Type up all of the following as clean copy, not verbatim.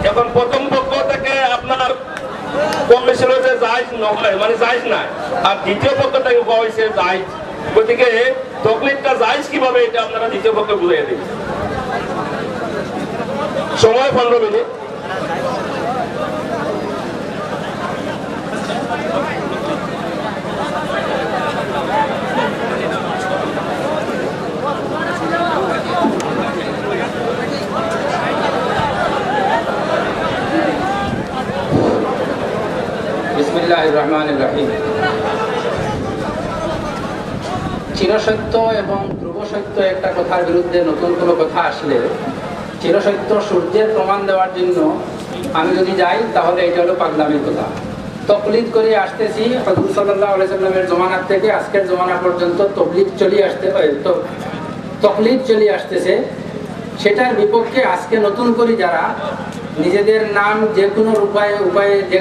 এখন প্রথম পক্ষ থেকে আপনার কমিশন হয়েছে জায়েজ নয়, মানে জায়েজ নাই, আর দ্বিতীয় পক্ষ থেকে হয়েছে জায়েজ। গতিকে তকলিদটা জায়েজ কিভাবে এটা আপনারা দ্বিতীয় পক্ষে বুঝিয়ে দিন। সময় 15 মিনিট। বিসমিল্লাহির রহমানির রহিম। চিরসত্য এবং ধ্রুবসত্য একটা কথার বিরুদ্ধে নতুন কোনো কথা আসলে চিরসত্য সূর্যের প্রমাণ দেওয়ার জন্য আমি যদি যাই তাহলে এটা হলো পাগলামির কথা। তকলিদ করে আসতেছি হযরত সাল্লাল্লাহু আলাইহি সাল্লামের জমানার থেকে আজকের জমানা পর্যন্ত তকলিদ চলে আসতেছে। সেটার বিপক্ষে আজকে নতুন করে যারা নিজেদের নাম যে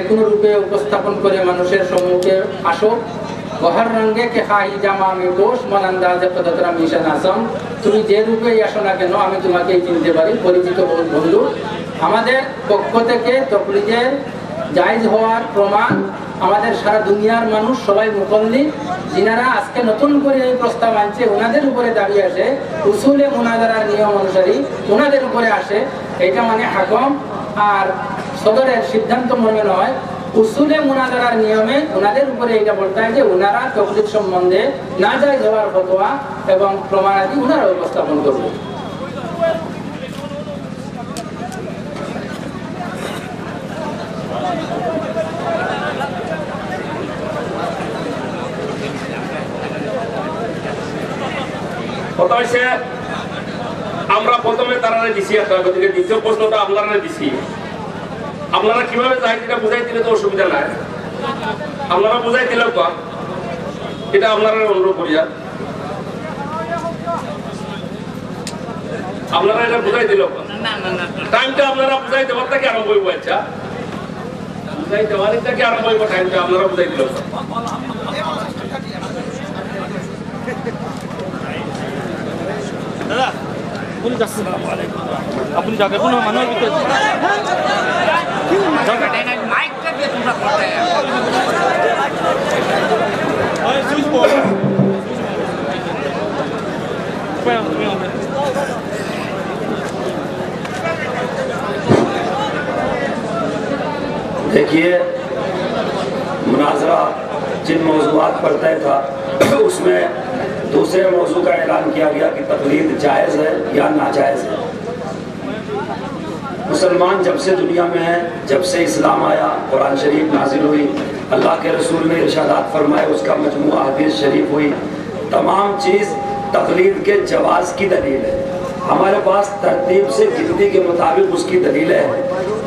কোনো রূপে উপস্থাপন করে মানুষের সম্মুখে আসো, গহর রঙে কে খাই জামা আমি কোষ মনান্দাজে পদতরা মিশন আসম, তুমি যে রূপেই আসো না কেন আমি তোমাকেই চিনতে পারি। পরিচিত বন্ধু, আমাদের পক্ষ থেকে তকলিদের জায়েজ হওয়ার প্রমাণ আমাদের সারা দুনিয়ার মানুষ সবাই মুকল্লিদ, যিনারা আজকে নতুন করে এই প্রস্তাব আনছে ওনাদের উপরে দাবি আসে, উসুলে মুনাজারার নিয়ম অনুসারী ওনাদের উপরে আসে। এটা মানে হাকম আর সদরের সিদ্ধান্ত মনে নয়, উসুলে মুনাজারার নিয়মে ওনাদের উপরে এটা বলতে হয় যে ওনারা তকলিদ সম্বন্ধে না জায়েজ হওয়ার ফতোয়া এবং প্রমাণাদি ওনারা উপস্থাপন করবে। কথা হচ্ছে আমরা প্রথমে তারা দিছি একটা, গতিকে দ্বিতীয় প্রশ্নটা আপনারা দিছি। আপনারা কিভাবে জায়েজ এটা বুঝাই দিলে তো অসুবিধা নাই, আপনারা বুঝাই দিলেও তো এটা আপনারা অনুরোধ করিয়া আপনারা এটা বুঝাই দিলেও টাইমটা আপনারা বুঝাই দেওয়ার থেকে আরম্ভ হইব। আচ্ছা, বুঝাই দেওয়ার থেকে আরম্ভ হইব, টাইমটা আপনারা বুঝাই দিলেও। দাদা কোন যাচ্ছেন? আপনি যাকে কোনো মানুষ देखिए, मुनाजरा जिन मौज़ूआत पर तय था उसमें दूसरे मौजू का ऐलान किया गया कि तकलीद जायज़ है या नाजायज़ है। मुसलमान जब से दुनिया में है, जब से इस्लाम आया, कुरान शरीफ नाजिल हुई, अल्लाह के रसूल ने इरशादात फरमाए, उसका मजमूआ हदीस शरीफ हुई, तमाम चीज़ तकलीद के जवाज़ की दलील है। हमारे पास तरतीब से गिनती के मुताबिक उसकी दलील है।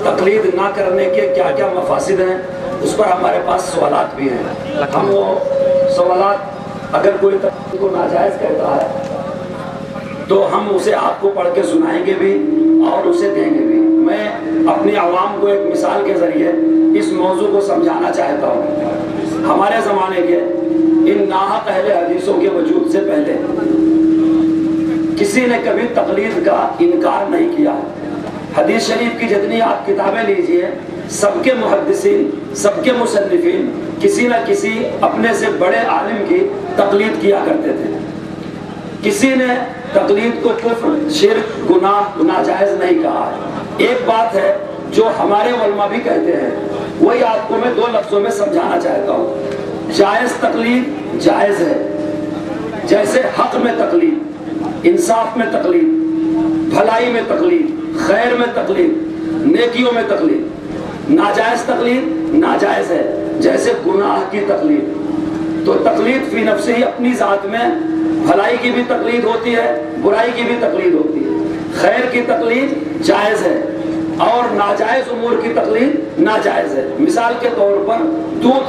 तकलीद ना करने के क्या क्या मफासिद हैं उस पर हमारे पास सवालात भी हैं। हम वो सवालात, अगर कोई तकलीद को नाजायज़ कहता है तो हम उसे आपको पढ़ के सुनाएंगे भी और उसे देंगे भी। मैं अपनी आवाम को एक मिसाल के ज़रिए इस मौजू को समझाना चाहता हूँ। हमारे ज़माने के इन नाहक अहले हदीसों के वजूद से पहले किसी ने कभी तकलीद का इनकार नहीं किया। हदीस शरीफ की जितनी आप किताबें लीजिए, सबके मुहद्दिसीन, सबके मुसन्निफीन किसी न किसी अपने से बड़े आलिम की तकलीद किया करते थे। किसी ने तकलीद को कुफ्र, शिर्क, गुनाह, नाजायज़ नहीं कहा है। एक बात है जो हमारे उलमा भी कहते हैं, वही आपको मैं दो लफ्ज़ों में समझाना चाहता हूँ। जायज़ तकलीद जायज़ है, जैसे हक में तकलीद, इंसाफ में तकलीद, भलाई में तकलीद, खैर में तकलीद, नेकियों में तकलीद। नाजायज़ तकलीद नाजायज़ है, जैसे गुनाह की तकलीद। तो तकलीद फी नफ्से ही अपनी ज़ात में भलाई की भी तकलीद होती है, बुराई की भी तकलीद होती है। खैर की तकलीद जायज़ है और नाजायज़ उमूर की तकलीद नाजायज़ है। मिसाल के तौर पर दूध,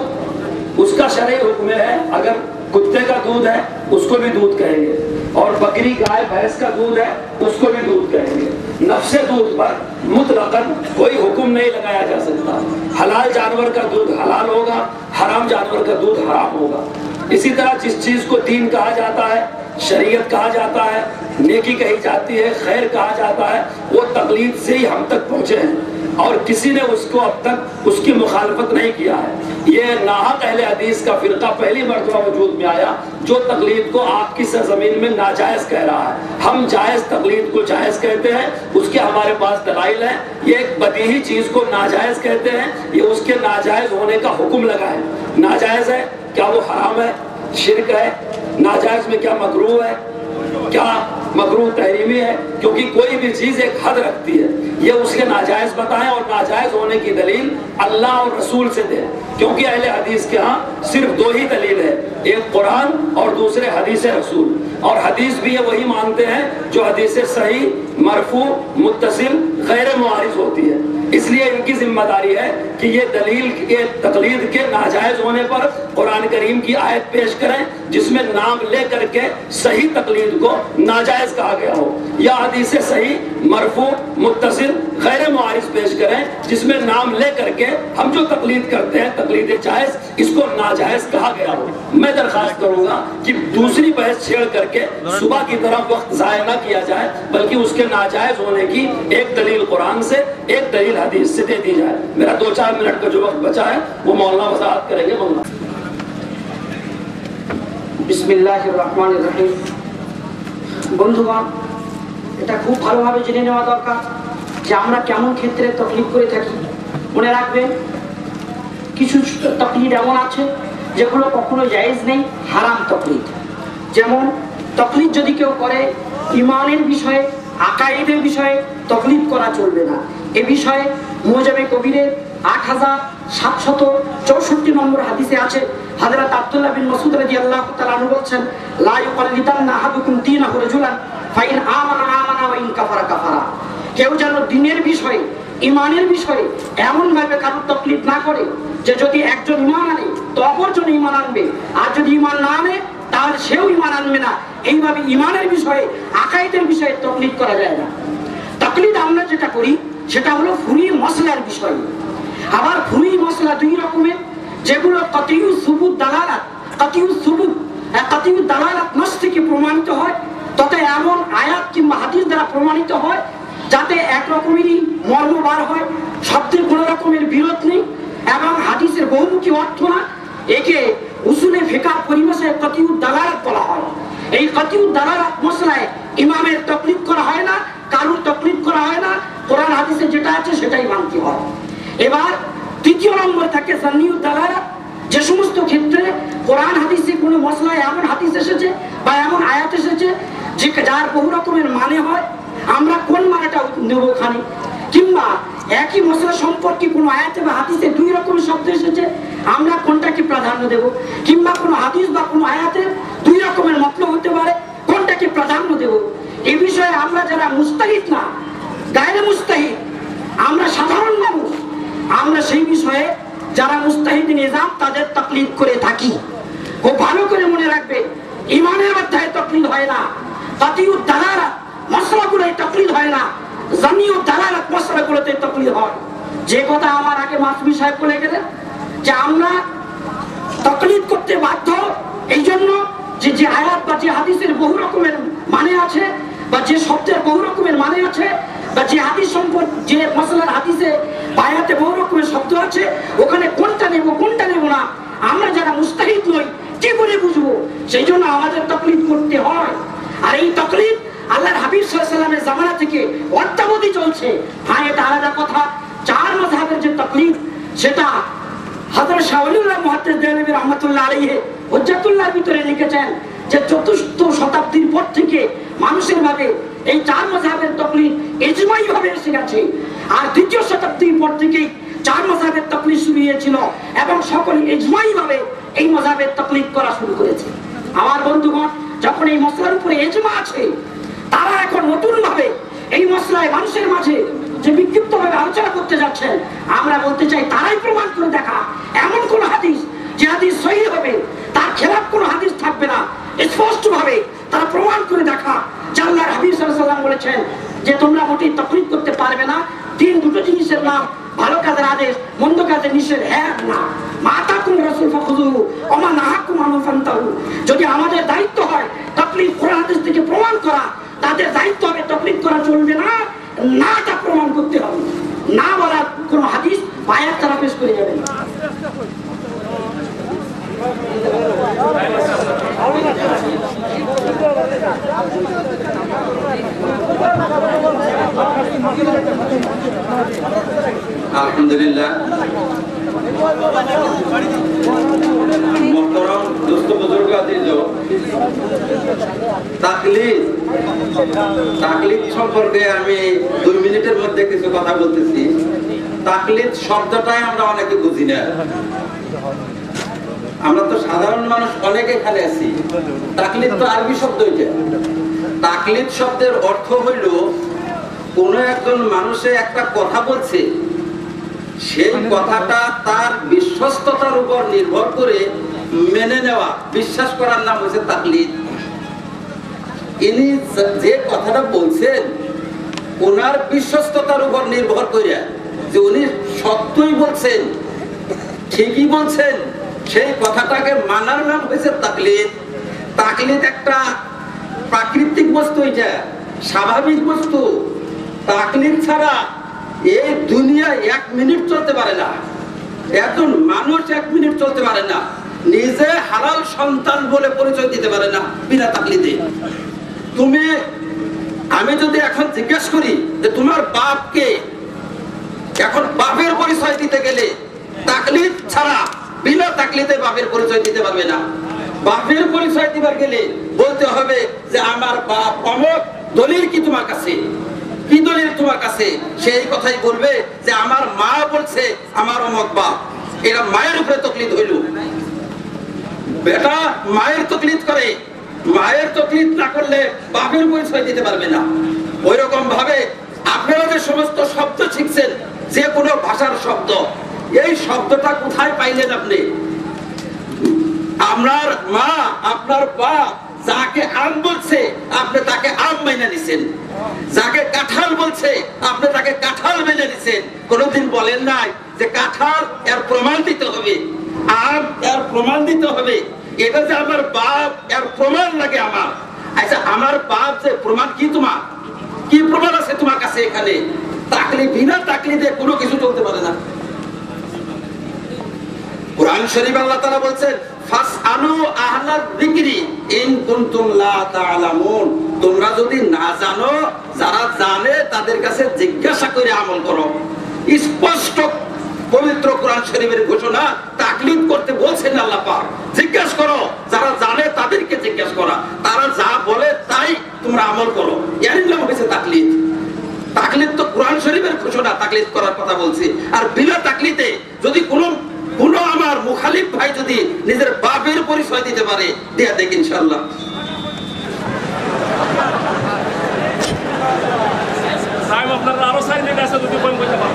उसका शरई हुक्म है, अगर कुत्ते का दूध है उसको भी दूध कहेंगे, और बकरी, गाय, भैंस का दूध है उसको भी दूध कहेंगे। नफ्से दूध पर मुतलकन कोई हुक्म नहीं लगाया जा सकता। हलाल जानवर का दूध हलाल होगा, हराम जानवर का दूध हराम होगा। इसी तरह जिस चीज को दीन कहा जाता है, शरीयत कहा जाता है, नेकी कही जाती है, खैर कहा जाता है, वो तकलीद से ही हम तक पहुंचे हैं और किसी ने उसको अब तक उसकी मुखालफत नहीं किया है। ये नाहक अहले हदीस का फिरका पहली मरतबा वजूद में आया जो तकलीद को आपकी सरजमीन में नाजायज कह रहा है। हम जायज तकलीद को जायज कहते हैं, उसके हमारे पास दलाइल है। ये एक बदीही चीज को नाजायज कहते हैं, ये उसके नाजायज होने का हुक्म लगा है। नाजायज है क्या वो हराम है, शिरक है? नाजायज में क्या मकरूह है, क्या मकरूह तहरीमी है? क्योंकि कोई भी चीज एक हद रखती है, ये उसके नाजायज बताएं और नाजायज होने की दलील अल्लाह और रसूल से दें। क्योंकि अहले हदीस के यहाँ सिर्फ दो ही दलील है, एक कुरान और दूसरे हदीस रसूल। और हदीस भी ये वही मानते हैं जो हदीस सही, मरफू, मुत्तसिल, गैर मुआरिज होती है। इसलिए इनकी जिम्मेदारी है कि ये दलील के तकलीद के नाजायज होने पर कुरान करीम की आयत पेश करें जिसमें नाम ले करके सही तकलीद को नाजायज कहा गया हो, या हदीस सही, मरफू, मुत्तसिल, गैर मुआरिज पेश करें जिसमें नाम ले करके हम जो तकलीद करते हैं तकलीद जायज, इसको नाजायज कहा गया हो। मैं दरखास्त करूंगा कि दूसरी बहस छेड़ करके सुबह की तरफ वक्त जाया न किया जाए, बल्कि उसके नाजायज होने की एक दलील कुरान से, एक दलील हदीस से दे दी जाए। मेरा 2-4 मिनट का जो वक्त बचा है वो मौलाना वजाहत करेंगे। मौलाना। बिस्मिल्लाहिर रहमानिर रहीम। বন্ধুগণ, এটা খুব ভালোভাবে জেনে নেওয়া দরকার যে আমরা কেমন ক্ষেত্রে তাকলিদ করে থাকি। মনে রাখবেন, কিছু তাকলিদ এমন আছে যেগুলো কখনো জায়েজ নেই, হারাম তাকলিদ। যেমন তাকলিদ যদি কেউ করে ঈমানের বিষয়ে, আকায়েদের বিষয়ে তাকলিদ করা চলবে না। এই বিষয়ে মুজামে কবিরের 8764 নম্বর হাদিসে আছে, হযরত আব্দুল্লাহ বিন মাসউদ রাদিয়াল্লাহু তাআলা আনহু বলেছেন, লা ইউকাল্লিদান্না আহাদুকুম দীনাহু রাজুলান ফাইন আমানা আমানা ওয়া ইন কাফারা কাফারা। কেউ যেন দ্বীনের বিষয়ে, ঈমানের বিষয়ে এমন ভাবে কারো তাকলিদ না করে যে যদি একজন ঈমান আনে তো অপরজন ঈমান আনবে, আর যদি ঈমান না আনে তাহলে সেও ঈমান আনবে না। এইভাবে ঈমানের বিষয়ে, আকায়েদের বিষয়ে তাকলিদ করা যায় না। তাকলিদ আমরা যেটা করি সেটা হলো ফুরি মসলার বিষয়। আবার ফুরি মসলা দুই রকমের, যেগুলো কাতিউ সুবুত দালালাত, কাতিউ দালালাত নস থেকে প্রমাণিত হয়, তবে এমন আয়াত কিংবা হাদিস দ্বারা প্রমাণিত হয় যাতে এক রকমেরই মর্ম বার হয়, শব্দের কোনো রকমের বিরোধ নেই এবং হাদিসের বহুমুখী অর্থ না। একে উসুলে ফিকহ পরিভাষায় কাতিউ দালালাত বলা হয়। এই কাতিউ দালালাত মসলায় ইমামের তাকলিদ করা হয় না, কারুর তাকলিদ করা হয় না, কোরআন হাদিসে যেটা আছে সেটাই মানতে হয়। এবার তৃতীয় নম্বর থাকে জান্নিউ দালালাত, যে সমস্ত ক্ষেত্রে কোরআন হাদিসে কোনো মসলায় এমন হাদিস এসেছে বা এমন আয়াত এসেছে যে যার বহু রকমের মানে হয়, আমরা কোন মানেটা নেব ওখানে, কিংবা একই মসলা সম্পর্কে কোনো আয়াতে বা হাদিসে দুই রকমের শব্দ এসেছে, আমরা কোনটাকে প্রাধান্য দেব, কিংবা কোনো হাদিস বা কোনো আয়াতে দুই রকমের মতলব হতে পারে, কোনটাকে প্রাধান্য দেব। এই বিষয়ে আমরা যারা মুস্তাহিদ না, গায়রে মুস্তাহিদ, আমরা সাধারণ মানুষ, আমরা সেই বিষয়ে যারা মুস্তাহিদ নিজাম তাদের তাকলিদ করে থাকি। খুব ভালো করে মনে রাখবে, ঈমানের অধ্যায়ে তাকলিদ হয় না, কাতিউ দালালাত মসলাগুলোয় তাকলিদ হয় না, জান্নিউ দালালাত মসলাগুলোতে তাকলিদ হয়। যে কথা আমার আগে মাসমি সাহেব বলে গেলেন যে আমরা তাকলিদ করতে বাধ্য এই জন্য যে যে আয়াত বা যে হাদিসের বহু রকমের মানে আছে, বা যে শব্দের বহু রকমের মানে আছে, বা যে হাদিস সম্পর্কে, যে মসলার হাদিসে আয়াতে বহু রকমের শব্দ আছে, ওখানে কোনটা নেব কোনটা নেব না আমরা যারা মুস্তাহিদ নই কি করে বুঝবো? সেই জন্য আমাদের তাকলিদ করতে হয়। আর এই তাকলিদ আল্লাহর হাবিব সাল্লাল্লাহু আলাইহি ওয়াসাল্লামের জামানা থেকে অদ্যাবধি চলছে। হ্যাঁ, এটা আলাদা কথা। চার মাযহাবের যে তাকলিদ সেটা হযরত শাহ ওলিউল্লাহ মুহাদ্দিস দেওবন্দি রাহমাতুল্লাহ আলাইহি হুজ্জাতুল্লাহর ভিতরে লিখেছেন যে ৪র্থ শতাব্দীর পর থেকে মানুষের ভাবে এই চার মাযহাবের তাকলিদ ইজমাই ভাবে এসে গেছে। আর ২য় শতাব্দীর পর থেকেই চার মাযহাবের তাকলিদ শুরু হয়েছিল এবং সকলে ইজমাই ভাবে এই মাযহাবের তাকলিদ করা শুরু করেছে। আমার বন্ধুগণ, যখন এই মসলার উপরে ইজমা আছে, তারা এখন নতুন ভাবে এই মসলায় মানুষের মাঝে যে বিক্ষিপ্ত ভাবে আলোচনা করতে যাচ্ছেন, আমরা বলতে চাই তারাই প্রমাণ করে দেখা এমন কোন হাদিস যে হাদিস সহিহ হবে, তার খেলাফ কোনো হাদিস থাকবে না, স্পষ্ট ভাবে তারা প্রমাণ করে দেখা যে আল্লাহর হাবিব সাল্লাল্লাহু আলাইহি ওয়াসাল্লাম বলেছেন যে তোমরা মোটেই তাকলিদ করতে পারবে না, দিন দুটো জিনিসে হাদিসের নাম ভালো কাজের আদেশ, মন্দ কাজের নিষেধ, হ্যাঁ না। মাতাকুম রাসূল ফাখুযুহু ওয়া মা নাহাকুম আনহু ফান্তাহু। যদি আমাদের দায়িত্ব হয় তাকলিদ কোরআন হাদিস থেকে প্রমাণ করা, তাদের দায়িত্ব হবে তাকলিদ করা চলবে না, নাটা প্রমাণ করতে হবে। না বলা কোনো হাদিস আয়াত তারা পেশ করে যাবে না। আলহামদুলিল্লাহ, মোহতরম দোস্ত বুজুর্গ আদিজ, তাকলিদ সম্পর্কে আমি 2 মিনিটের মধ্যে কিছু কথা বলতেছি। তাকলিদ শব্দটাই আমরা অনেকে বুঝি না। আমরা তো সাধারণ মানুষ অনেকে এখানে আছি। তাকলিদ তো আরবি শব্দ। তাকলিদ শব্দের অর্থ হইল কোন একজন মানুষে একটা কথা বলছে, সেই কথাটা তার বিশ্বস্ততার উপর নির্ভর করে মেনে নেওয়া, বিশ্বাস করার নাম হচ্ছে তাকলিদ। ইনি যে কথাটা বলছেন ওনার বিশ্বস্ততার উপর নির্ভর করে যে উনি সত্যই বলছেন, ঠিকই বলছেন, সেই কথাটাকে মানার নাম হয়েছে তাকলিদ। তাকলিদ একটা প্রাকৃতিক বস্তু, এটা স্বাভাবিক বস্তু। তাকলিদ ছাড়া এই দুনিয়া 1 মিনিট চলতে পারে না। একজন মানুষ 1 মিনিট চলতে পারে না, নিজে হালাল সন্তান বলে পরিচয় দিতে পারে না বিনা তাকলিদে। আমি যদি এখন জিজ্ঞেস করি যে তোমার বাপকে, এখন বাপের পরিচয় দিতে গেলে তাকলিদ ছাড়া বিনা তাকলিদে বাপের পরিচয় দিতে পারবে না। বাপের পরিচয় দিবার গেলে বলতে হবে যে আমার বাপ অমুক। দলিল কি তোমার কাছে? কি দলিল তোমার কাছে? সেই কথাই বলবে যে আমার মা বলছে আমার অমুক বাপ। এটা মায়ের উপরে তাকলিদ হইল। বেটা মায়ের তাকলিদ করে, মায়ের তাকলিদ না করলে বাপের পরিচয় দিতে পারবে না। ওই রকম ভাবে আপনারা যে সমস্ত শব্দ শিখছেন, যে কোনো ভাষার শব্দ, এই শব্দটা কোথায় পাইলেন আপনি? আপনার মা, আপনার বাপ যাকে আম বলছে আপনি তাকে আম মেনে নিছেন, যাকে কাঁঠাল বলছে আপনি তাকে কাঁঠাল মেনে নিছেন। কোনদিন বলেন নাই যে কাঁঠাল এর প্রমাণ দিতে হবে, আম এর প্রমাণ দিতে হবে, এটা যে আমার বাপ এর প্রমাণ লাগে আমার। আচ্ছা, আমার বাপ যে প্রমাণ কি? তোমার কি প্রমাণ আছে তোমার কাছে? এখানে তাকলিদ, বিনা তাকলিদে কোনো কিছু চলতে পারে না। কুরআন শরীফ আল্লাহ তাআলা বলছেন ফাসআলু আহলায যিকরি ইন কুনতুম লা তা'লামুন। তোমরা যদি না জানো, যারা জানে তাদের কাছে জিজ্ঞাসা করে আমল করো। স্পষ্ট পবিত্র কুরআন শরীফের ঘোষণা, তাকলিদ করতে বলছেন আল্লাহ পাক। জিজ্ঞাসা করো, যারা জানে তাদেরকে জিজ্ঞাসা করা, তারা যা বলে তাই তোমরা আমল করো। এর নাম হচ্ছে তাকলিদ। তাকলিদ তো কুরআন শরীফের ঘোষণা, তাকলিদ করার কথা বলছি। আর বিনা তাকলিদে যদি কোনো আমার মুখালিফ ভাই যদি নিজের বাপের পরিচয় দিতে পারে, দেয়া দেখ ইনশাআল্লাহ। साहब अपना आरो साइड में कैसे दूसरे पॉइंट को जवाब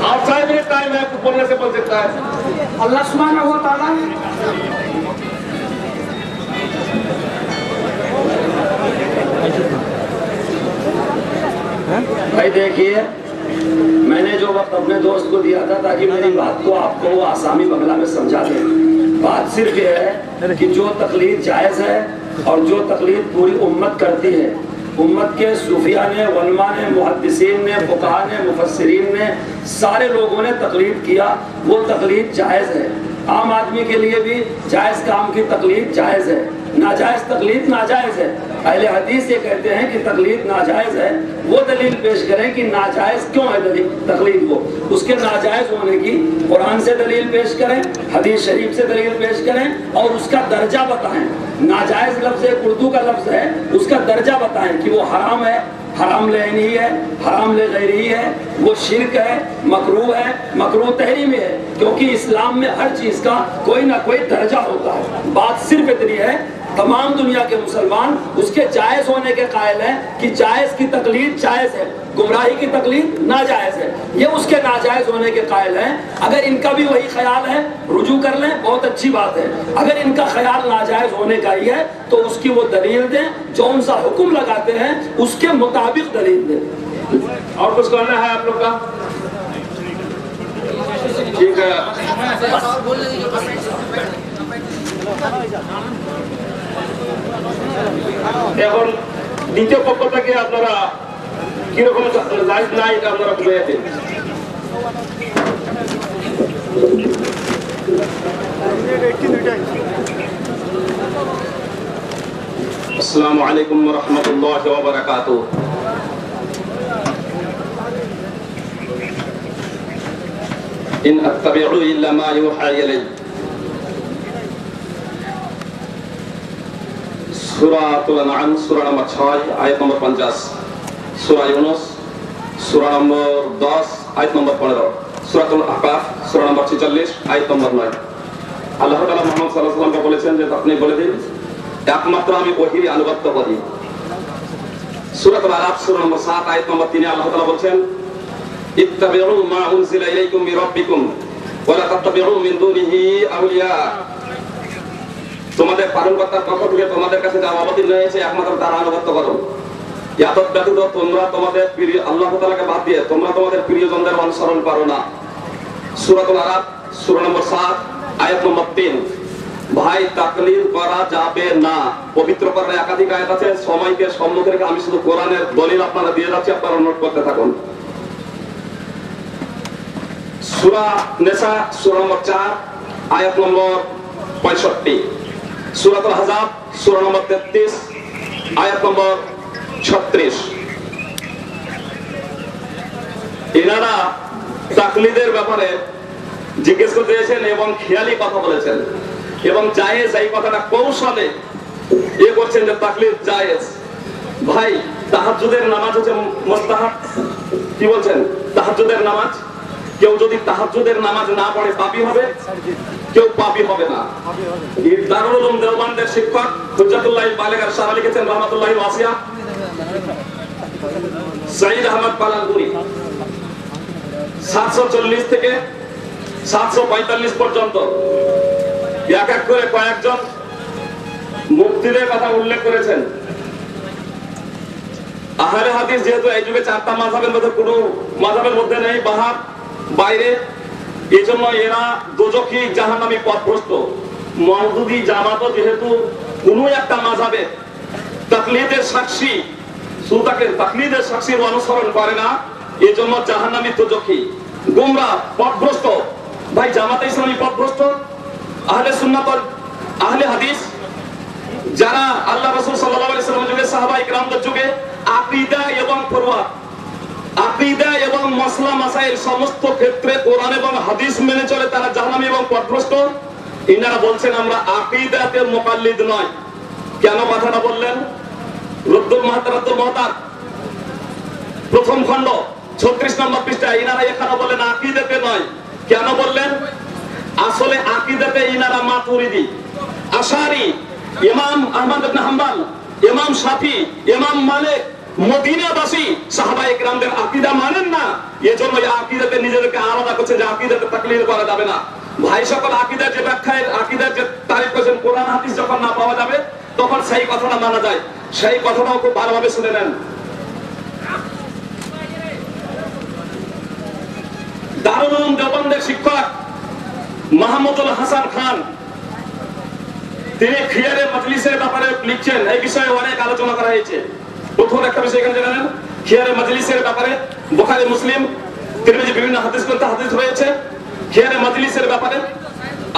आप साइड में टाइम है बोलने से बोल सकता है। अल्लाह सुब्हानहू व तआला भाई देखिए, मैंने जो वक्त अपने दोस्त को दिया था ताकि मेरी बात को आपको वो आसामी बंगला में समझा दे। बात सिर्फ ये है कि जो तकलीद जायज़ है और जो तकलीद पूरी उम्मत करती है, उम्मत के सूफिया ने, उलमा ने, मुहद्दिसीन ने, फुक़हा ने, मुफस्सिरीन ने, सारे लोगों ने तकलीद किया, वो तकलीद जायज़ है। आम आदमी के लिए भी जायज़ काम की तकलीद जायज़ है, नाजायज़ तकलीद नाजायज़ है। अहले हदीस ये कहते हैं कि तकलीद नाजायज़ है, वो दलील पेश करें कि नाजायज़ क्यों है दलील तकलीद को, उसके नाजायज़ होने की कुरान से दलील पेश करें, हदीस शरीफ से दलील पेश करें और उसका दर्जा बताएं। नाजायज़ लफ्ज़ एक उर्दू का लफ्ज़ है, उसका दर्जा बताएं कि वो हराम है, हराम लेनी है, हराम ले गैरी है, वो शिरक है, मकरूह है, मकरूह तहरीमी है। क्योंकि इस्लाम में हर चीज़ का कोई ना कोई दर्जा होता है। बात सिर्फ इतनी है, तमाम दुनिया के मुसलमान उसके जायज़ होने के कायल हैं कि जायज़ की तकलीद जायज़ है, गुमराही की तकलीद नाजायज़ है। ये उसके नाजायज़ होने के कायल हैं। अगर इनका भी वही ख्याल है, रुजू कर लें, बहुत अच्छी बात है। अगर इनका ख्याल नाजायज़ होने का ही है तो उसकी वो दलील दें, जो उनसा हुक्म लगाते हैं उसके मुताबिक दलील दें। और कुछ कहना है आप लोग का? ঠিক এখন দ্বিতীয় পক্ষ থেকে আপনারা কিরকম লাইফ নাই এটা আপনারা বুঝে দিন। আসসালামু আলাইকুম ওয়া রাহমাতুল্লাহি ওয়া বারাকাতুহু। ইন আত্তাবিউ ইল্লা মা ইউহা ইলাইহি। সূরাতুল আনআম সূরা নম্বর 6 আয়াত নম্বর 50, সূরা ইউনূস সূরা নম্বর 10 আয়াত নম্বর 15, সূরাতুল আহকাফ সূরা নম্বর 46 আয়াত নম্বর 9। আল্লাহ তাআলা মুহাম্মদ সাল্লাল্লাহু আলাইহি ওয়াসাল্লামকে বলেছেন যে আপনি বলে দিন একমাত্র আমি ওহীর আনুগত্য করি। সূরাতুল আরাফ সূরা নম্বর 7 আয়াত নম্বর 3 আল্লাহ তাআলা বলেছেন ইত্তাবিউ মা উনজিলা ইলাইকুম মির রাব্বিকুম ওয়া লা তাত্তাবিউ মিন দুনিহি আউলিয়া। তোমাদের পালনকর্তার পক্ষ থেকে তোমাদের কাছে যা অবতীর্ণ হয়েছে একমাত্র তার আনুগত্য করো। ইয়াতদ ব্যতীত তোমরা তোমাদের প্রিয় আল্লাহ তাআলাকে বাদ দিয়ে তোমরা তোমাদের প্রিয়জনদের অনুসরণ করো না। সূরাতুল আরাফ সূরা নম্বর 7 আয়াত নম্বর 3। ভাই তাকলিদ করা যাবে না। পবিত্র কোরআনে একাধিক আয়াত আছে, সময়কে সম্মুখে রেখে আমি শুধু কোরআনের দলিল আপনারা দিয়ে যাচ্ছি, আপনারা নোট করতে থাকুন। সূরা নিসা সূরা নম্বর 4 আয়াত নম্বর 65, সূরাতুল আহজাব সূরা নম্বর 33 আয়াত নম্বর 36। এনারা তাকলিদের ব্যাপারে জিজ্ঞেস করতে এসেছেন এবং খেয়ালি কথা বলেছেন এবং জায়েজ এই কথাটা কৌশলে করছেন যে তাকলিদ জায়েজ। ভাই তাহাজ্জুদের নামাজ হচ্ছে মুস্তাহাব, কি বলছেন? তাহাজ্জুদের নামাজ কেউ যদি তাহাজ্জুদের নামাজ না পড়ে পাপী হবে, কেউ পাপী হবে না। দারুল উলুম দেওবন্দের শিক্ষক হুজ্জাতুল্লাহ বালেগার সারা লিখেছেন রহমাতুল্লাহি ওয়াসিয়া, সাইদ আহমদ পালালপুরি 740 থেকে 745 পর্যন্ত এক এক করে কয়েকজন মুফতিদের কথা উল্লেখ করেছেন। আহলে হাদিস যেহেতু এই যুগে 4টা মাযহাবের মধ্যে কোনো মাযহাবের মধ্যে নেই, বাহার বাইরে, এজন্য এরা দোজখী জাহান্নামী পথভ্রষ্ট। মাওদুদি জামাতও যেহেতু কোনো একটা মাযহাবে তাকলিদের সাক্ষী সুলতাকে তাকলিদের সাক্ষীর অনুসরণ করে না, এজন্য জাহান্নামী দোজখী গোমরাহ পথভ্রষ্ট। ভাই জামাতে ইসলামী পথভ্রষ্ট, আহলে সুন্নাত ওয়াল আহলে হাদিস যারা আল্লাহ রাসূল সাল্লাল্লাহু আলাইহি ওয়াসাল্লামের যুগে সাহাবায়ে কিরামদের যুগে আকীদা এবং ফুরুয়া, আকীদা এবং মাসলা মাসাইল সমস্ত ক্ষেত্রে কোরআন এবং হাদিস মেনে চলে, তারা জাহান্নামী এবং পথভ্রষ্ট। ইনারা বলছেন আমরা আকীদাতে মুকাল্লিদ নয়। কেন কথাটা বললেন? রদ্দুল মুহতারাতুল মুহতার প্রথম খণ্ড 36 নম্বর পৃষ্ঠা ইনারা এখানে বলেন আকীদাতে নয়। কেন বললেন? আসলে আকীদাতে ইনারা মাতুরিদি, আশারি, ইমাম আহমদ ইবনে হাম্বল, ইমাম শাফি, ইমাম মালিক মদিনাবাসী সাহাবায়ে কিরামদের আকীদা মানেন না। এজন্য এই আকীদাতে নিজেদেরকে আলাদা করছে যে আকীদাতে তাকলিদ করা যাবে না। ভাই সকল আকীদার যে ব্যাখ্যায় আকীদার যে তারিফ করেছেন, কোরআন হাদিস যখন না পাওয়া যাবে তখন সেই কথাটা মানা যায়। সেই কথাটাও খুব ভালোভাবে শুনে নেন। দারুল উলুম দেওবন্দের শিক্ষক মাহমুদুল হাসান খান তিনি খিয়ারে মজলিসের ব্যাপারে লিখছেন। এই বিষয়ে অনেক আলোচনা করা হয়েছে। প্রথম একটা বিষয় এখানে জানেন, খিয়ারে মজলিসের ব্যাপারে বুখারী মুসলিম তিরমিজি বিভিন্ন হাদিস গ্রন্থে হাদিস রয়েছে। খিয়ারে মজলিসের ব্যাপারে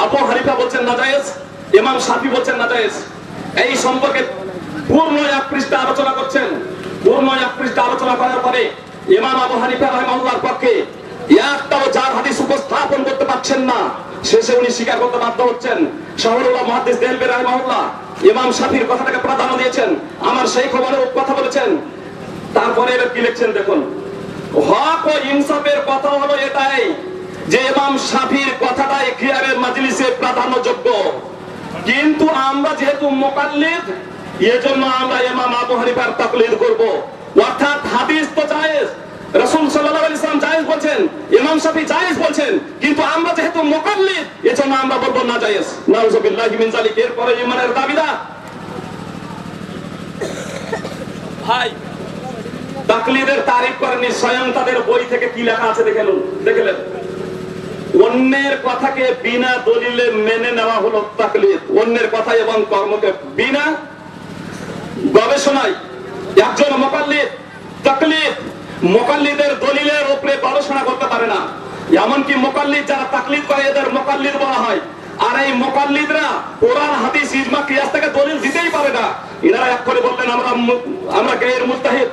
আবু হানিফা বলছেন নাজায়েজ, ইমাম শাফি বলছেন নাজায়েজ। এই সম্পর্কে পূর্ণ এক পৃষ্ঠা আলোচনা করছেন। পূর্ণ এক পৃষ্ঠা আলোচনা করার পরে ইমাম আবু হানিফা রাহিমাহুল্লাহর পক্ষে একটাও জাল হাদিস উপস্থাপন করতে পারছেন না। শেষে উনি স্বীকার করতে বাধ্য হচ্ছেন। শাহরুল্লাহ মুহাদ্দিস দেহলভী রাহিমাহুল্লাহ ইমাম শাফির কথাটাকে প্রাধান্য দিয়েছেন, আমার সেই খবরের কথা বলেছেন। তারপরে এবার কি লিখছেন দেখুন, হক ও ইনসাফের কথা হলো এটাই যে ইমাম শাফির কথাটাই খিয়ারের মাজলিসে প্রাধান্যযোগ্য, কিন্তু আমরা যেহেতু মুকাল্লিদ এজন্য আমরা ইমাম আবু হানিফার তাকলিদ করব। অর্থাৎ হাদিস তো জায়েজ, রাসূল সাল্লাল্লাহু আলাইহি ওয়াসাল্লাম জায়েজ বলেন, ইমাম শাফি জায়েজ বলেন, কিন্তু আমরা যেহেতু মুকাল্লিদ এজন্য আমরা বলবো না জায়েজ। নাউযুবিল্লাহি মিন যালিক। এরপরে ঈমানের দাবিদার ভাই তাকলিদের তারিফ করেনি, স্বয়ং তাদের বই থেকে কি লেখা আছে দেখেলেন। অন্যের কথাকে বিনা দলিলে মেনে নেওয়া হলো তাকলিদ। অন্যের কথা এবং কর্মকে বিনা গবেষণায় একজন মুকাল্লিদ তাকলিদ মুকাল্লিদের দলিলের উপরে গবেষণা করতে পারে না। এমনকি মুকাল্লিদ যারা তাকলিদ করে এদের মুকাল্লিদ বলা হয়। আর এই মুকাল্লিদরা কোরআন হাদিস ইজমা কিয়াস থেকে দলিল দিতেই পারে না। এনারা এক করে বললেন আমরা গায়ের মুস্তাহিদ,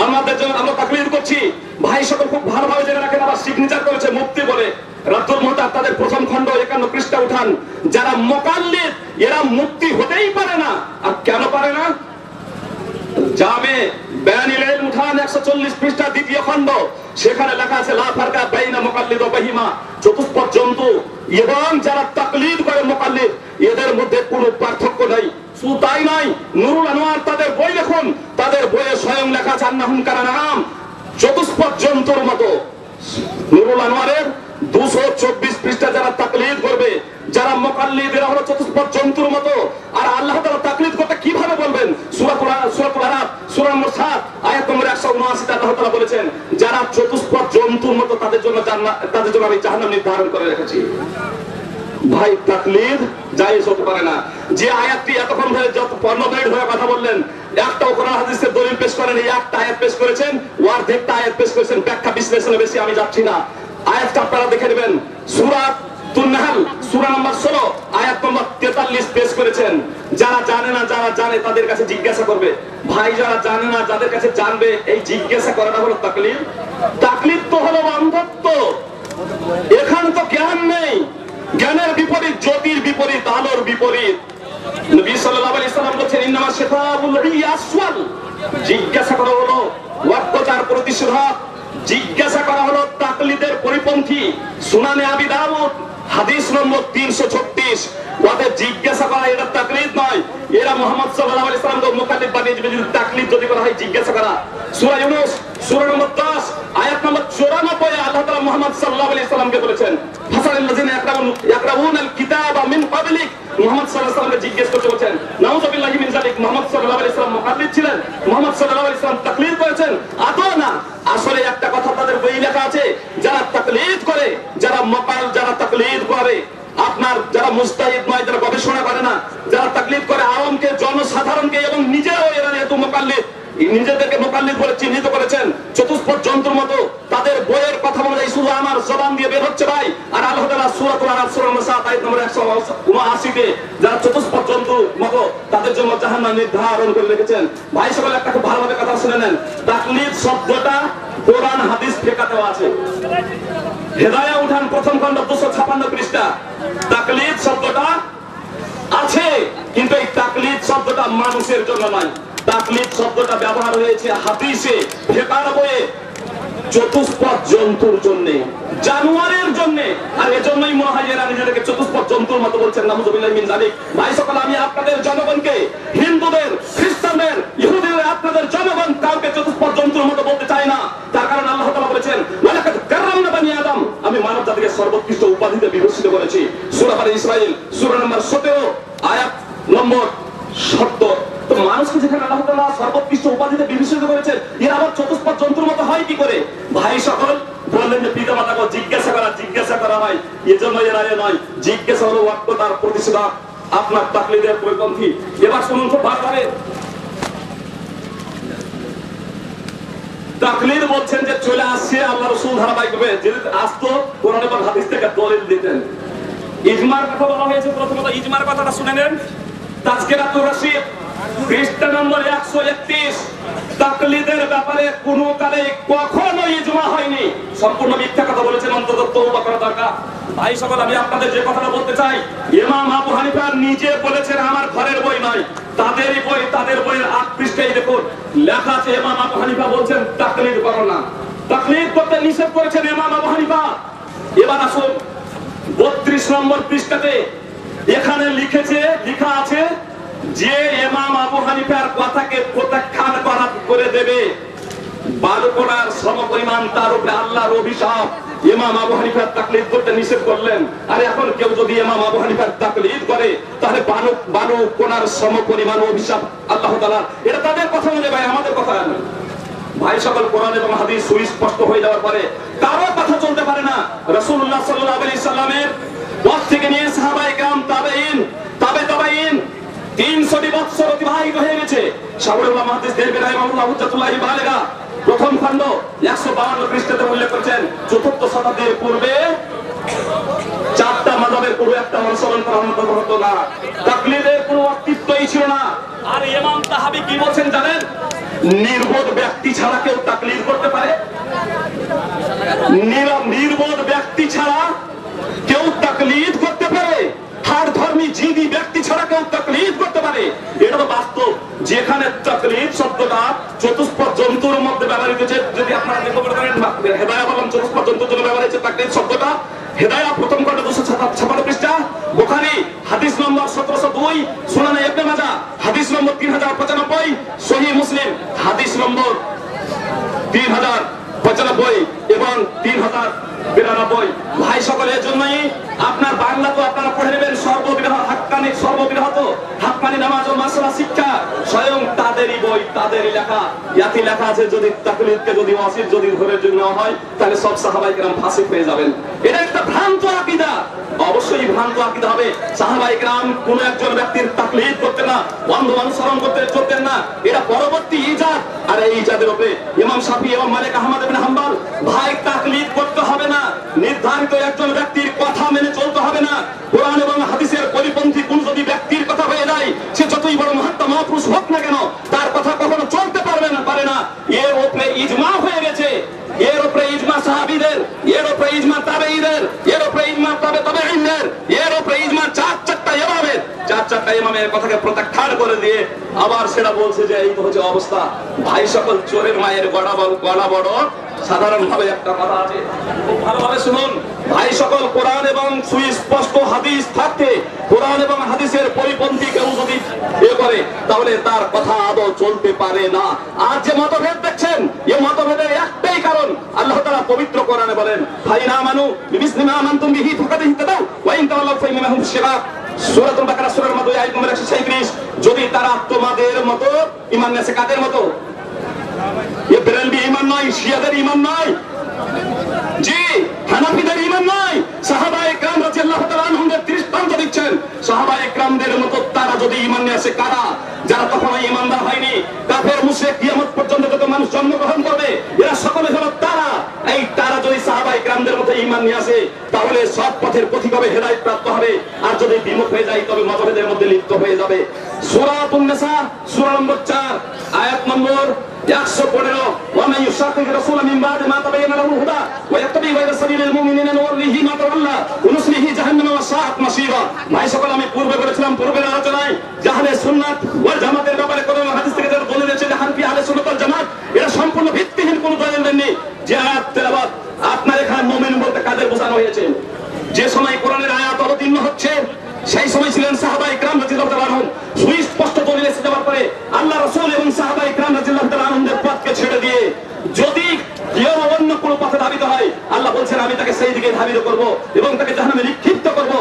আমাদের জন্য আমরা তাকলিদ করছি। ভাই সকল খুব ভালোভাবে জেনে রাখেন, আবার সিগনেচার করেছে মুফতি বলে রাতুল মুহতার তাদের প্রথম খণ্ড 51 পৃষ্ঠা উঠান। যারা মুকাল্লিদ এরা মুফতি হতেই পারে না। আর কেন পারে না? জামে বায়ানিল ইলম উঠান 140 পৃষ্ঠা দ্বিতীয় খণ্ড, সেখানে লেখা আছে লা ফারকা বাইনা মুকাল্লিদ ওয়া বাহিমা, চতুষ্পদ জন্তু এবং যারা তাকলিদ করে মুকাল্লিদ এদের মধ্যে কোনো পার্থক্য নাই। শুধু তাই নয়, নুরুল আনোয়ার তাদের বই লিখুন, তাদের বইয়ে স্বয়ং লেখা আছে আন্নাহুম কারানাম, চতুষ্পদ জন্তুর মতো। নুরুল আনোয়ারের 224 পৃষ্ঠা যারা তাকলিদ করবে, যারা মুকাল্লিদ এরা হলো চতুষ্পদ জন্তুর মতো। আর আল্লাহ তাআলা তাকলিদ করতে কিভাবে বলবেন? সূরাতুল আরাফ সূরা নম্বর 7 আয়াত নম্বর 179 তে আল্লাহ তাআলা বলেছেন যারা চতুষ্পদ জন্তুর মতো তাদের জন্য আমি জাহান্নাম নির্ধারণ করে রেখেছি। ভাই তাকলিদ জায়েজ হতে পারে না। যে আয়াতটি এতক্ষণ ধরে যত 15 মিনিট ধরে কথা বললেন, একটাও কোরআন হাদিসের দলিল পেশ করেন, এই একটা আয়াত পেশ করেছেন, অর্ধেকটা আয়াত পেশ করেছেন, ব্যাখ্যা বিশ্লেষণে বেশি আমি যাচ্ছি না। আয়াতটা আপনারা দেখে নেবেন, সূরা তুন-নাহল সূরা নম্বর 16 আয়াত নম্বর 43 পেশ করেছেন। যারা জানে না, যারা জানে তাদের কাছে জিজ্ঞাসা করবে। ভাই যারা জানে না যাদের কাছে জানবে, এই জিজ্ঞাসা করাটা হলো তাকলিদ। তাকলিদ তো হলো অন্ধত্ব। এখানে তো জ্ঞান নেই, জ্ঞানের বিপরীত, জ্যোতির বিপরীত, আলোর বিপরীত। নবী সাল্লাল্লাহু আলাইহি সাল্লাম বলেছেন ইন্নামা শিফাউল আসওয়াল, জিজ্ঞাসা করা হলো ওয়াক্তচার প্রতিশোধক, জিজ্ঞাসা করা হলো তাকলিদের পরিপন্থী। সুনানে আবি দাউদ হাদিস নম্বর 336, ওদের জিজ্ঞাসা করা এটা তাকলিদ নয়। এরা মুহাম্মদ সাল্লাল্লাহু আলাইহি সাল্লামকে মুকাল্লিদ বানিয়ে দিবে যদি তাকলিদ যদি করা হয় জিজ্ঞাসা করা। সূরা ইউনূস সূরা নম্বর 10 আয়াত নম্বর 94 আল্লাহ তাআলা মুহাম্মদ সাল্লাল্লাহু আলাইহি সাল্লামকে বলেছেন ফাসালিল্লাযিনা ইয়াকরাউনাল কিতাবা মিন ক্বাবলিক, মুহাম্মদ সাল্লাল্লাহু আলাইহি সাল্লামকে জিজ্ঞেস করতে বলেছেন। নাউযুবিল্লাহি মিন যালিক, মুহাম্মদ সাল্লাল্লাহু আলাইহি সাল্লাম মুকাল্লিদ ছিলেন, মুহাম্মদ সাল্লাল্লাহু আলাইহি সাল্লাম তাকলিদ করেছেন? আদৌ না। আসলে একটা কথা তাদের বই লেখা আছে, যারা তাকলিদ করে, যারা তাকলিদ করে আপনার যারা মুস্তাহিদ নয়, যারা গবেষণা করে না, যারা তাকলিদ করে আওয়ামকে, জনসাধারণকে এবং নিজেও এরা যেহেতু মুকাল্লিদ, নিজেদেরকে মুকাল্লিদ বলে চিহ্নিত করেছেন চতুষ্পদ জন্তুর মতো। তাদের বইয়ের কথা অনুযায়ী শুধু আমার জবান দিয়ে বের হচ্ছে ভাই। আর আল্লাহ তাআলা সূরাতুল আরাফ সূরা নম্বর 7 আয়াত নম্বর 179 তে যারা চতুষ্পদ জন্তুর মতো তাদের জন্য জাহান্নাম নির্ধারণ করে রেখেছেন। ভাই সকল একটা খুব ভালোভাবে কথা শুনে নেন, তাকলিদ শব্দটা কোরআন হাদিস ফেকাতেও আছে। হেদায়া উঠান প্রথম খণ্ড 256 পৃষ্ঠা, তাকলিদ শব্দটা আছে, কিন্তু এই তাকলিদ শব্দটা মানুষের জন্য নয়। তাকলিদ শব্দটা ব্যবহার হয়েছে হাদিসে, ফিকহের বইয়ে চতুষ্পদ জন্তুর জন্য, জানোয়ারের জন্য। আর এজন্যই মনে হয় এরা নিজেদেরকে চতুষ্পদ জন্তুর মতো বলছেন। নাউযুবিল্লাহি মিন যালিক। ভাই সকল, আমি আপনাদের জনগণকে, হিন্দুদের, খ্রিস্টানদের, ইহুদিদের, আপনাদের জনগণ কাউকে চতুষ্পদ জন্তুর মতো বলতে চাই না। তার কারণ আল্লাহ তাআলা বলেছেন ওয়ালাকাদ কাররামনা বানি আদম, আমি মানব জাতিকে সর্বোৎকৃষ্ট উপাধিতে বিভূষিত করেছি। সূরা বনী ইসরাঈল সূরা নম্বর 17 আয়াত নম্বর 70। তো মানুষকে যেখানে আল্লাহ তাআলা সর্বোৎকৃষ্ট উপাধিতে বিভূষিত করেছেন, এর আবার চতুষ্পদ জন্তুর মতো হয় কি করে? ভাই সকল বললেন যে পিতা মাতাকে জিজ্ঞাসা করা হয়, এজন্য এরা নয়। জিজ্ঞাসা হলো ওয়াক্ততার প্রতিশোধক, আপনার তাকলিদের পরিপন্থী। এবার শুনুন খুব ভালোভাবে, তাকলিদ বলছেন যে চলে আসছে আল্লাহ রাসূল ধারাবাহিকভাবে, যদি আসতো কোরআন এবং হাদিস থেকে দলিল দিতেন। ইজমার কথা বলা হয়েছে, প্রথমত ইজমার কথাটা শুনে নেন। তাজকিরাতুর রাশিদ পৃষ্ঠা নম্বর 131, তাকলিদের ব্যাপারে কোনো কালে কখনো ইজমা হয়নি, সম্পূর্ণ মিথ্যা কথা বলেছেন, অন্তত তওবা করা দরকার। ভাই সকল, আমি আপনাদের যে কথাটা বলতে চাই, ইমাম আবু হানিফা নিজে বলেছেন, আমার ঘরের বই নয়, তাদেরই বই, তাদের বইয়ের 8 পৃষ্ঠায় দেখুন লেখা আছে, ইমাম আবু হানিফা বলছেন তাকলিদ করো না, তাকলিদ করতে নিষেধ করেছেন ইমাম আবু হানিফা। এবার আসুন 32 নম্বর পৃষ্ঠাতে, এখানে লেখা আছে যে ইমাম আবু হানিফার কথাকে প্রত্যাখ্যান করে দেবে, বালুকোনার সমপরিমাণ তার উপরে আল্লাহর অভিশাপ। ইমাম আবু হানিফার তাকলিদ করতে নিষেধ করলেন। আর এখন কেউ যদি ইমাম আবু হানিফার তাকলিদ করে, তাহলে বালুকোনার সমপরিমাণ অভিশাপ আল্লাহ তাআলা। এটা তাদের কথা নয় ভাই, আমাদের কথা নয়। ভাই সকল, কোরআন এবং হাদিস সুস্পষ্ট হয়ে যাওয়ার পরে কারো কথা চলতে পারে না। রাসূলুল্লাহ সাল্লাল্লাহু আলাইহি সাল্লামের পথ থেকে নিয়ে সাহাবায়ে কেরাম, তাবেঈন, তাবেঈন 300 বছর অতিবাহিত হয়ে গেছে। শাহুরুল্লাহ মুহাদ্দিস দেরবের রাহিমাহুল্লাহ হুজ্জাতুল্লাহি বালিগা প্রথম খণ্ড 152 পৃষ্ঠাতে উল্লেখ করেছেন, চতুর্থ শতাব্দীর পূর্বে চারটা মাযহাবের পুরো একটা অনুসরণ করা হতো না, তাকলিদের কোনো অস্তিত্বই ছিল না। আর ইমাম তাহাবী কি বলছেন জানেন? নির্বোধ ব্যক্তি ছাড়া কেউ তাকলিদ করতে পারে? নির্বোধ ব্যক্তি ছাড়া কেউ তাকলিদ করতে পারে? হার ধর্মী জিদি ব্যক্তি ছাড়া কেউ তাকলিদ করতে পারে? এটা তো বাস্তব। যেখানে তাকলিদ শব্দটা চতুষ্পদ জন্তুর মধ্যে ব্যবহৃত হয়েছে, যদি আপনারা লক্ষ্য করেন, হেদায়া বললাম চতুষ্পদ জন্তুর জন্য ব্যবহৃত হয়েছে তাকলিদ শব্দটা। হেদায়া প্রথম খণ্ড 256 পৃষ্ঠা, বুখারী হাদিস নম্বর 1702, সুনানে ইবনে মাজাহ হাদিস নম্বর 3095, সহিহ মুসলিম হাদিস নম্বর 3095 এবং 3092। ভাই সকলের জন্যই আপনার বাংলা তো আপনারা পড়ে নেবেন, হাক্কানি নামাজ ও মাসআলা শিক্ষা স্বয়ং তাদেরই বই, তাদেরই লেখা। ইয়াতে লেখা আছে যদি তাকলিদকে যদি ওয়াসিফ যদি ধরে নেওয়া হয় তাহলে সব সাহাবায়ে কেরাম ফাসিক হয়ে যাবেন। এটা একটা ভ্রান্ত আকীদা, অবশ্যই ভ্রান্ত আকীদা হবে। সাহাবায়ে কেরাম কোন একজন ব্যক্তির তাকলিদ করতেন না, অন্ধ অনুসরণ করতেন না, এটা পরবর্তী ইজাদ। আর এই ইজাদের উপরে ইমাম শাফিঈ এবং মালিক আহমদ ইবনে হাম্বল, ভাই তাকলিদ করতে হবে না, নির্ধারিত একজন ব্যক্তির কথা মেনে চলতে হবে না। কোরআন এবং হাদিসের পরিপন্থী কোন যদি ব্যক্তির কথা হয়ে যায়, সে যতই বড় মহাত্মা মহাপুরুষ হোক না কেন, তার কথা কখনো চলতে পারে না। এর উপরে ইজমা হয়ে গেছে, এর উপরে ইজমা সাহাবীদের, এর উপরে ইজমা তাবেঈদের, এর উপরে ইজমা তাবেঈনদের, এর উপরে ইজমা চারটা ইমামের কথাকে প্রত্যাখ্যান করে দিয়ে আবার সেটা বলছে যে এই তো হচ্ছে অবস্থা। ভাই সকল, চোরের মায়ের গলা বড়, সাধারণ ভাবে একটা কথা আছে, খুব ভালোভাবে শুনুন ভাই সকল। কোরআন এবং সুস্পষ্ট হাদিস থাকতে কোরআন এবং হাদিসের পরিপন্থী কেউ যদি করে তাহলে তার কথা আদৌ চলতে পারে না। আর যে মতভেদ দেখছেন, এই মতভেদের একটাই কারণ, আল্লাহ তাআলা পবিত্র কোরআনে বলেন, ফাইন আমানু বিমিসলি মা আমানতুম বিহি ফাকাদ ইহতাদাউ ওয়া ইন তাওয়াল্লাউ ফাইন্নাহুম শিকাক। সূরাতুল বাকারা সূরার মধ্যে আয়াত নম্বর 137, যদি তারা তোমাদের মতো ঈমান এনেছে, কাদের মতো? এ বেরেলভি ঈমান নয়, শিয়াদের ঈমান নয়, জি হানাফিদের ঈমান নয়। সাহাবায়ে কেরাম রাদিয়াল্লাহু তাআলা আনহুদের দৃষ্টান্ত দিচ্ছেন, সাহাবায়ে কেরামদের মতো তারা যদি ঈমান নিয়ে আসে, কারা? যারা তখন ঈমানদার হয়নি, কাফের মুশরিক, কিয়ামত পর্যন্ত যত মানুষ জন্মগ্রহণ করবে এরা সকলে হলো তারা। এই তারা যদি সাহাবায়ে কেরামদের মতো ঈমান নিয়ে আসে তাহলে সব পথের পথিক হবে, হেদায়েত প্রাপ্ত হবে। আর যদি বিমুখ হয়ে যায় তবে মতভেদের মধ্যে লিপ্ত হয়ে যাবে। সূরাতুন নিসা সূরা নম্বর 4 আয়াত নম্বর 115, ওয়া মান ইউশাকিকি রাসূলা মিন বা'দি মা তাবাyyana লাহুল হুদা ওয়া ইয়াত্তাবি গায়রা সাবিলিল মুমিনিনা নুওয়াল্লিহি মা তাওয়াল্লা ওয়া নুসলিহি জাহান্নামা ওয়া সাআত মাসীরা। ভাই সকল, আমি পূর্বে বলেছিলাম পূর্বের আলোচনায়, আহলে সুন্নাত ওয়াল জামাতের ব্যাপারে কোন হাদিস থেকে যারা দলিল আছে, হানাফি আহলে সুন্নাত ওয়াল জামাত, এরা সম্পূর্ণ ভিত্তিহীন কোন দলিল দেননি। যে আয়াত তেলাওয়াত আপনার এখানে মুমিন বলতে কাদের বোঝানো হয়েছে? যে সময় কোরআনের আয়াত অবতীর্ণ হচ্ছে সেই সময় ছিলেন সাহাবায়ে কেরাম রাদিয়াল্লাহু তাআলা আনহুম। সুস্পষ্ট দলিল এসে যাওয়ার পরে আল্লাহ রাসূল এবং সাহাবায়ে কেরাম রাদিয়াল্লাহু তাআলা আনহুদের পথকে ছেড়ে দিয়ে যদি কেউ অন্য কোনো পথে ধাবিত হয়, আল্লাহ বলছেন আমি তাকে সেই দিকে ধাবিত করব এবং তাকে জাহান্নামে নিক্ষিপ্ত করব।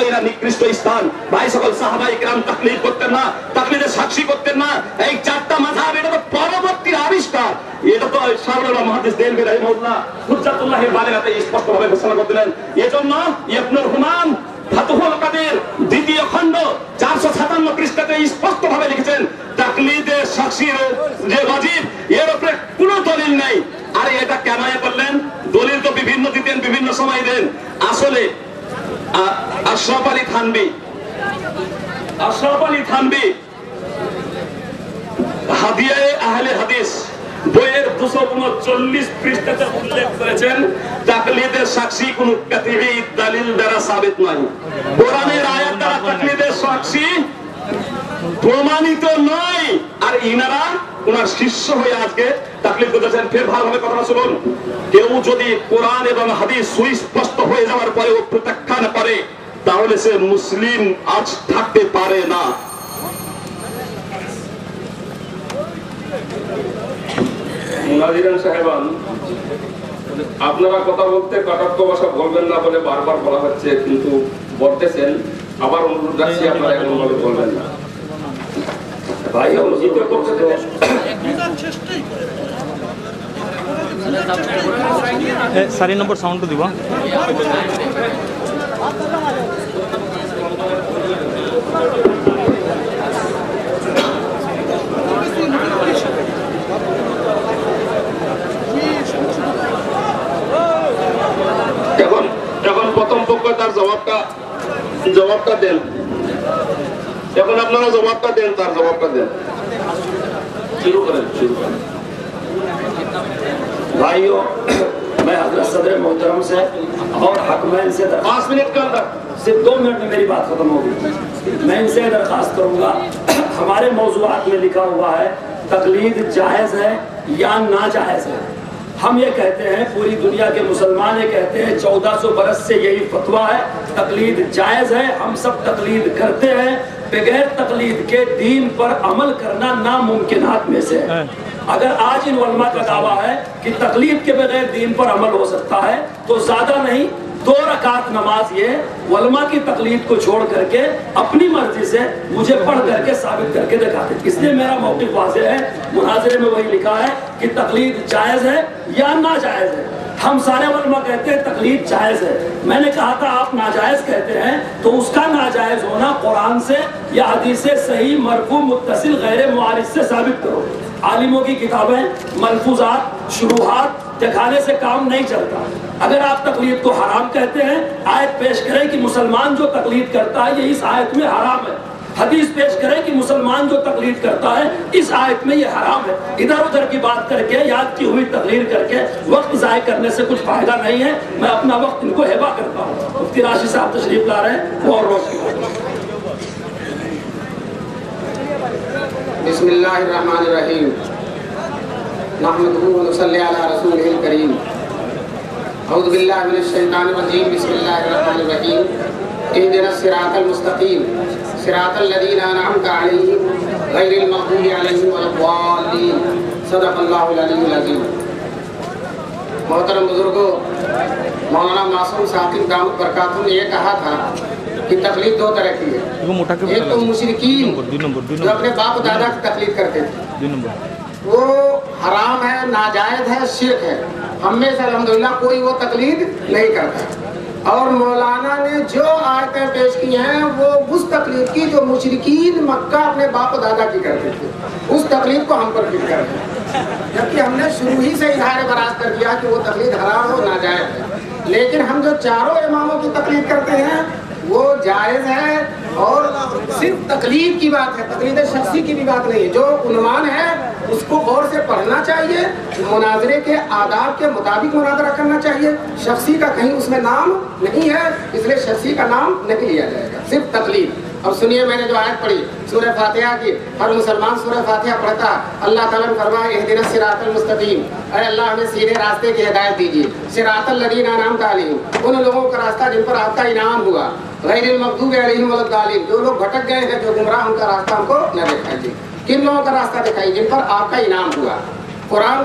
এরা নিকৃষ্ট স্থান। ভাই সকল, সাহাবায়ে কেরাম তাকলিদ করতেন না, তাকলিদের সাক্ষী করতেন না। এই চারটা মাযহাব এটা তো পরবর্তী আবিষ্কার। এটা তো শাহুরুল্লাহ মুহাদ্দিস দেরবি রাহিমাহুল্লাহ হুজ্জাতুল্লাহি বালিগাতে স্পষ্টভাবে ঘোষণা করলেন। এজন্য ইবনুল হুমাম ফাতুহুল কাদির দ্বিতীয় খণ্ড 457 পৃষ্ঠাতে স্পষ্টভাবে লিখেছেন, তাকলিদের সাক্ষীর যে ওয়াজিব, এর উপরে কোনো দলিল নেই। আরে এটা কেন বললেন? দলিল তো বিভিন্ন দিতেন, বিভিন্ন সময় দেন। আসলে আশরাফ আলী থানভী হাদিয়ায়ে আহলে হাদিস বইয়ের 239 পৃষ্ঠাতে উল্লেখ করেছেন, তাকলিদের সাক্ষী কোন কাতিবি দলিল দ্বারা সাবিত নয়। কোরআনের আয়াত দ্বারা তাকলিদের সাক্ষী প্রমাণিত নয়। আর ইনারা ওনার শিষ্য হয়ে আজকে তাকলিদ করতেছেন। ফের ভালোভাবে কথা শুনুন, কেউ যদি কোরআন এবং হাদিস সুস্পষ্ট হয়ে যাওয়ার পরেও প্রত্যাখ্যান করে তাহলে সে মুসলিম আজ থাকতে পারে না। মুনাজিরান সাহেবান, আপনারা কথা বলতে কটাক্ষ ভাষা বলবেন না বলে বারবার বলা হচ্ছে, কিন্তু বলতেছেন। আবার অনুরোধ রাখছি, আপনারা এমন ভাবে বলবেন না। ভাই দ্বিতীয় পক্ষে চাৰি নম্বৰ চাউণ্ডটো দিব। এখন প্রথম পক্ষ তার জবাবটা দেন। এখন আপনারা জবাবটা দেন, তার জবাবটা দেন। শুরু করেন। भाइयों, मैं हजरत सदर मोहतरम से और हकमैन से 5 मिनट के अंदर, सिर्फ 2 मिनट में मेरी बात खत्म होगी। मैं इनसे दरखास्त करूंगा, हमारे मौज़ूआत में लिखा हुआ है तकलीद जायज़ है या नाजायज़ है। हम ये कहते हैं, पूरी दुनिया के मुसलमान ये कहते हैं 1400 बरस से यही फतवा है, तकलीद जायज़ है, हम सब तकलीद करते हैं। बगैर तकलीद के दीन पर अमल करना नामुमकिनात में से है। अगर आज इन उलमा का दावा है कि तकलीद के बगैर दीन पर अमल हो सकता है, तो ज्यादा नहीं 2 रकात नमाज ये उलमा की तकलीद को छोड़ करके अपनी मर्जी से मुझे पढ़ करके साबित करके दिखाते। इसलिए मेरा मौक़िफ़ वाज़ेह है, मुनाज़रे में वही लिखा है कि तकलीद जायज़ है या नाजायज़ है। हम सारे उलमा कहते हैं तकलीद जायज़ है। मैंने कहा था आप नाजायज़ कहते हैं, तो उसका नाजायज़ होना कुरान से या हदीस से सही मरफू मुत्तसिल गैर मुआरिज से साबित करो। आलिमों की किताबें मलफूजात शुरूहात दिखाने से काम नहीं चलता। अगर आप तकलीद को हराम कहते हैं, आयत पेश करें कि मुसलमान जो तकलीद करता है ये इस आयत में हराम है। हदीस पेश करें कि मुसलमान जो तकलीद करता है इस आयत में ये हराम है। इधर उधर की बात करके, याद की हुई तकलीद करके वक्त ज़ाय करने से कुछ फायदा नहीं है। मैं अपना वक्त इनको हिबा करता हूँ। मुफ्ती राशिद साहब तशरीफ ला रहे हैं, वो और रोशनी। बिस्मिल्लाहिर्रहमानिर्रहीम। नहमदुहु व नसल्ली अला रसूलिहिल करीम। अऊज़ु बिल्लाहि मिनश शैतानिर रजीम। बिस्मिल्लाहिर्रहमानिर्रहीम। इहदिनस सिरातल मुस्तकीम सिरातल लज़ीना अनअमता अलैहिम गैरिल मग़दूबि अलैहिम वलद्दाल्लीन। सदक़ल्लाहुल अलीयुल अज़ीम। मोहतरम बुजुर्गों, मौलाना मासूम साकिब दामद बरकातुहू ने ये कहा था कि तकलीद 2 तरह की है। एक तो मुशरिकीन जो अपने बाप दादा की तकलीद करते थे, वो हराम है, नाजायज है, शिर्क है। हम में से अल्हम्दुलिल्लाह कोई वो तकलीद नहीं करता। और मौलाना ने जो आयतें पेश की हैं वो उस तकलीद की जो मुशरिकीन मक्का अपने बाप दादा की करते थे, उस तकलीद को हम पर फिट करते हैं। जबकि हमने शुरू ही से इज़हार बरात कर दिया कि वो तकलीद हराम हो, नाजायज है। लेकिन हम जो चारों इमामों की तकलीद करते हैं वो जायज़ है। और सिर्फ तकलीद की बात है, तकलीद शख्सी की भी बात नहीं है। जो उन्वान है उसको गौर से पढ़ना चाहिए, मुनाजरे के आदाब के मुताबिक मुनाजरा करना चाहिए। शख्सी का कहीं उसमें नाम नहीं है, इसलिए शख्सी का नाम नहीं लिया जाएगा, सिर्फ तकलीद। अब सुनिए, मैंने जो आयत पढ़ी सूरह फातिहा की, हर मुसलमान सूरह फातिहा पढ़ता, अल्लाह ताला ने फरमाया इहदिनस सिरातल मुस्तकीम, अरे अल्लाह हमें सीधे रास्ते की हिदायत दीजिए। सिरातल लज़ीना अनअमता अलैहिम, उन लोगों का रास्ता जिन पर आपका इनाम हुआ। गैरिल मग़दूबि अलैहिम वलद्दाल्लीन, जो लोग भटक गए हैं, जो गुमराह, उनका रास्ता हमको न दिखाइए। किन लोगों का रास्ता दिखाइए? जिन पर आपका इनाम हुआ। कुरान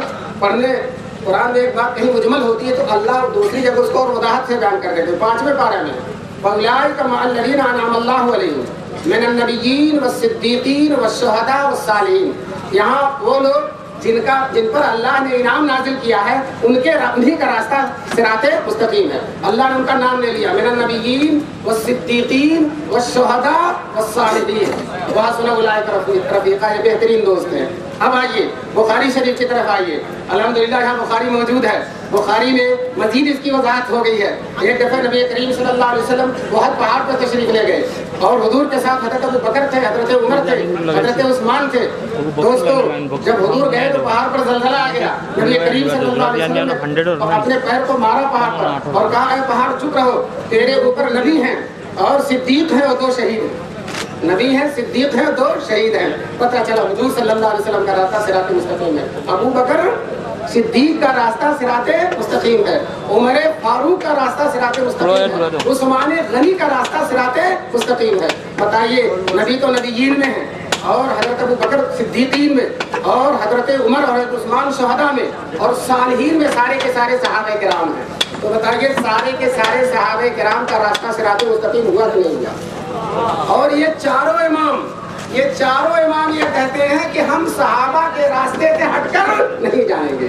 में एक बात कहीं मुजमल होती है तो अल्लाह दूसरी जगह उसको और वदाहत से बयान कर देते हैं। 5वें पारे में फउलाइका मअल्लज़ीना अनअम अल्लाहु अलैहिम मिनन नबिय्यीन वस्सिद्दीक़ीन वश्शुहदा वस्सालिहीन। यहाँ वो लोग जिन पर अल्लाह ने इनाम नाजिल किया है, उन्हीं का रास्ता सिराते मुस्तकीम है। अल्लाह ने उनका नाम ले लिया, मिनन नबिय्यीन वस्सिद्दीक़ीन वश्शुहदा वस्सालिहीन व हसुन उलाइका रफ़ीक़ा। ये बेहतरीन दोस्त हैं। अब आइए बुखारी शरीफ की तरफ आइए। अल्हम्दुलिल्लाह यहाँ बुखारी मौजूद है। बुखारी में मजीद इसकी वजाहत हो गई है। एक दफ़ा नबी करीम सल्लल्लाहु अलैहि वसल्लम बहुत पहाड़ पर तशरीफ ले गए और हुजूर के साथ हज़रत अबू बकर थे, हज़रत उमर थे, हज़रत उस्मान थे। दोस्तों, जब हुजूर गए तो पहाड़ पर ज़लज़ला आ गया। नबी करीम सल्लल्लाहु अलैहि वसल्लम ने अपने पैर को मारा पहाड़ पर और कहा, ऐ पहाड़ चुप रहो, तेरे ऊपर नबी हैं और सिद्दीक हैं और 2 शहीद हैं। नबी हैं, सिद्दीक हैं, 2 शहीद हैं। पता चला हुजूर सल्लल्लाहु अलैहि वसल्लम का रास्ता सिराते मुस्तकीम है। अबू बकर सिद्दीक का रास्ता सिराते मुस्तकीम है। उमर फारूक का रास्ता सिराते मुस्तकीम है। उस्मान गनी का रास्ता सिराते मुस्तकीम है। बताइए, नबी तो नबीयीन में है और हजरत अबू बकर सिद्दीकीन में और हजरत उमर और हजरत उस्मान शुहदा में और सालिहीन में सारे के सारे सहाबा किराम हैं। तो बताइए, सारे के सारे सहाबा किराम का रास्ता सिराते मुस्तकीम हुआ कि नहीं हुआ? और ये चारों इमाम ये कहते हैं कि हम सहाबा के रास्ते से हटकर नहीं जाएंगे।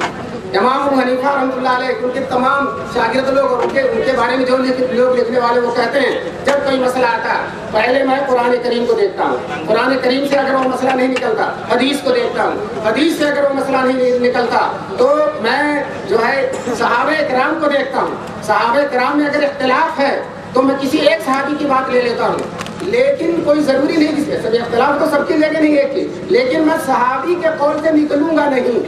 इमाम अबू हनीफा रहमतुल्लाह अलैह उनके तमाम शागिर्द लोग और उनके बारे में जो लोग लिखने वाले वो कहते हैं जब कोई मसला आता है पहले मैं कुरान करीम को देखता हूँ, कुरान करीम से अगर वो मसला नहीं निकलता हदीस को देखता हूँ, हदीस से अगर वो मसला नहीं निकलता तो मैं जो है सहाबे किराम को देखता हूँ, सहाबे किराम में अगर इख्तिलाफ है तो मैं किसी एक सहाबी की बात ले लेता हूँ, लेकिन कोई जरूरी नहीं किसी सब इख्तिलाफ तो सबकी लेके नहीं एक की, लेकिन मैं सहाबी के कौल से निकलूंगा नहीं।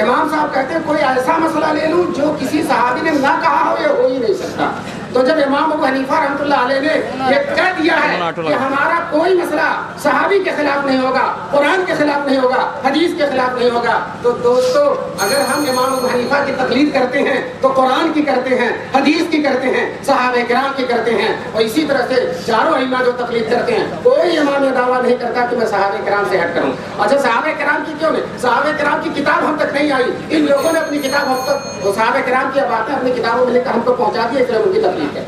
इमाम साहब कहते हैं कोई ऐसा मसला ले लूं जो किसी सहाबी ने ना कहा हो ये हो ही नहीं सकता। तो जब इमाम अबू हनीफा रहमतुल्लाह अलैह ने ये कह दिया है कि हमारा कोई मसला सहाबी के खिलाफ नहीं होगा, कुरान के खिलाफ नहीं होगा, हदीस के खिलाफ नहीं होगा, तो दोस्तों अगर हम इमाम अबू हनीफा की तकलीद करते हैं तो कुरान की करते हैं, हदीस की करते हैं, सहाबे किराम की करते हैं, और इसी तरह से चारों इमाम जो तकलीद करते हैं कोई इमाम ये दावा नहीं करता कि मैं सहाबे किराम से हट करूँ। अच्छा सहाबे किराम की क्यों नहीं, सहाबे किराम की किताब हम तक नहीं आई, इन लोगों ने अपनी किताब हम तक सहाबे किराम की बातें अपनी किताबों में लेकर हमको पहुंचा दी, इसलिए उनकी तकलीफ है।